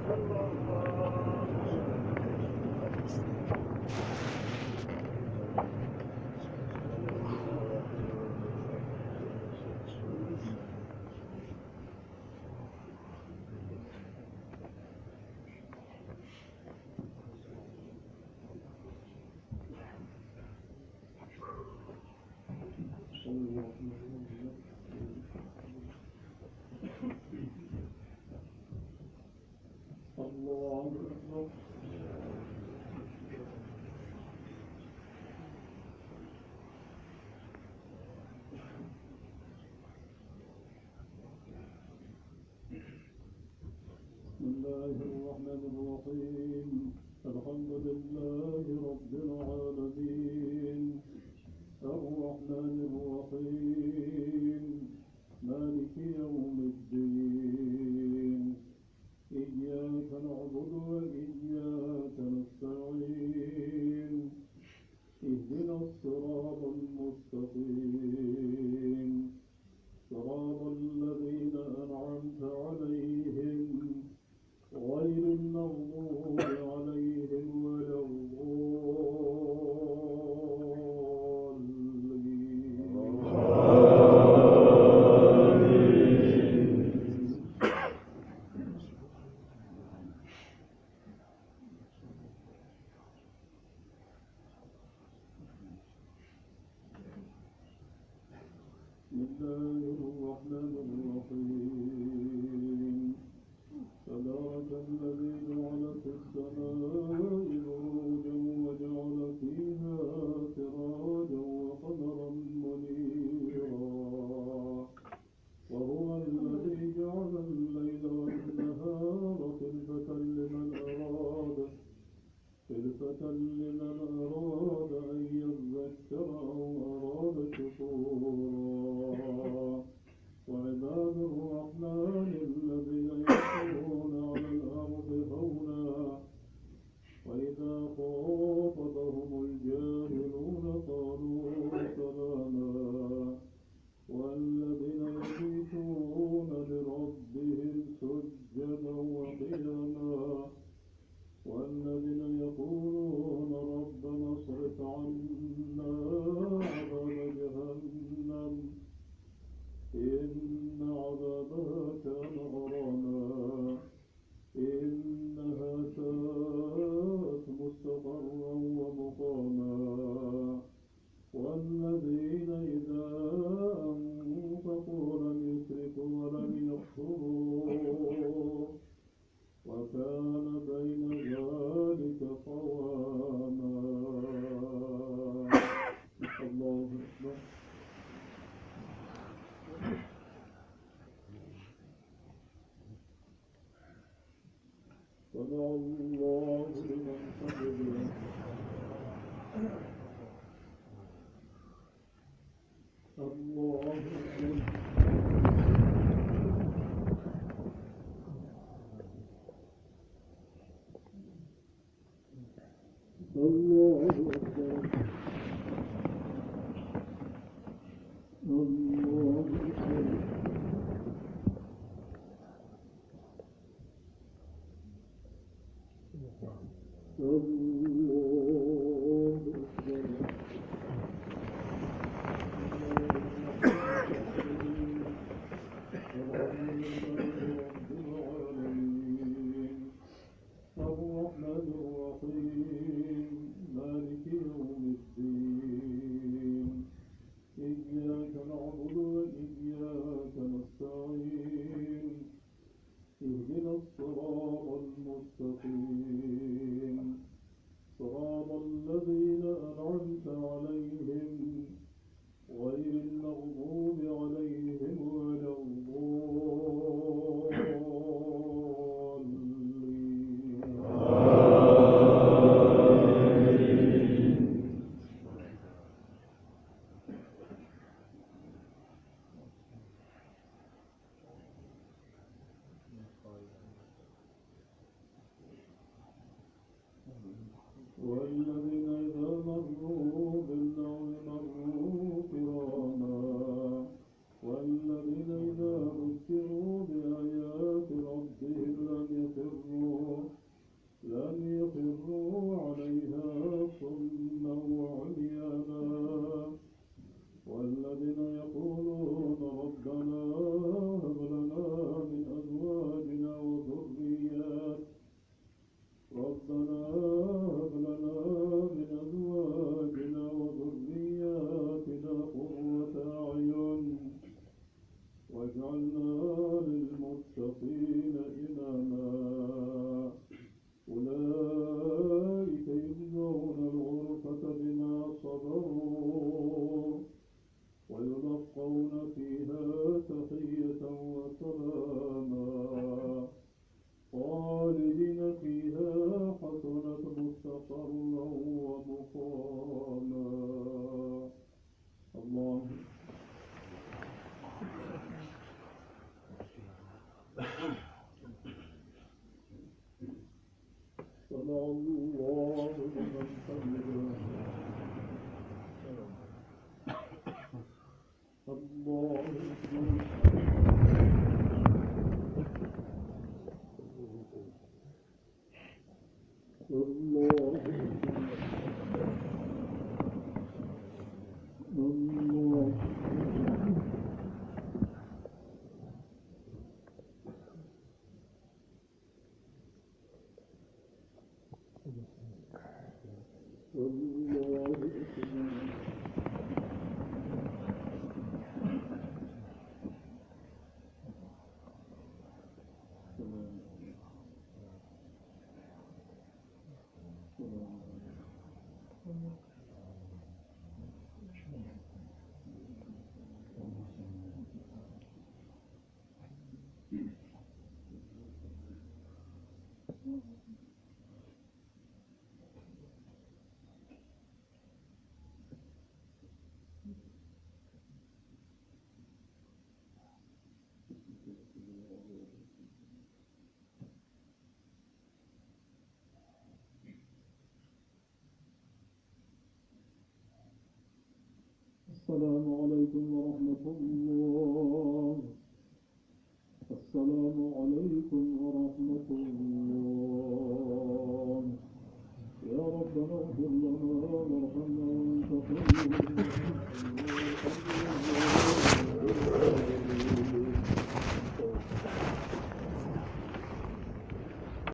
بسم الله الرحمن الرحيم. الحمد لله رب العالمين الرحمن الرحيم مالك يوم الدين إياك نعبد وإياك نستعين اهدنا الصراط المستقيم صراط الذين أنعمت عليهم غير المغضوب عليهم ولا بسم الله الرحمن الرحيم. تبارك الذي جعل في السماء بروجا وجعل فيها سراجا وقمرا منيرا وهو الذي جعل الليل والنهار خلفة لمن أراد أن يذكر أو أراد شكورا وعباد الرحمن الذين يمشون على الأرض هونا وإذا خاطبهم الجاهلون قالوا سلاما والذين يبيتون لربهم سجدا وقياما والذين يقولون ربنا اصرف عنا عذاب جهنم إن عذابها كان غراما إنها ساءت مستقرا ومقاما والذين إذا أنفقوا لم يسرفوا ولم يقتروا وكان بين ذلك قواما. الله أكبر. سمع الله لمن حمده. الله أكبر. الله أكبر. الله أكبر. الرحمن الرحيم مالك يوم الدين إياك نعبد وإياك نستعين اهدنا الصراط المستقيم صراط الذين أنعمت عليهم غير المغضوب عليهم ولا والذين إذا مروا باللغو مروا كراما والذين إذا ذكروا بآيات ربهم لم يخروا السلام عليكم ورحمة الله. السلام عليكم ورحمة الله. يا ربنا اغفر لنا وارحمنا وانت خير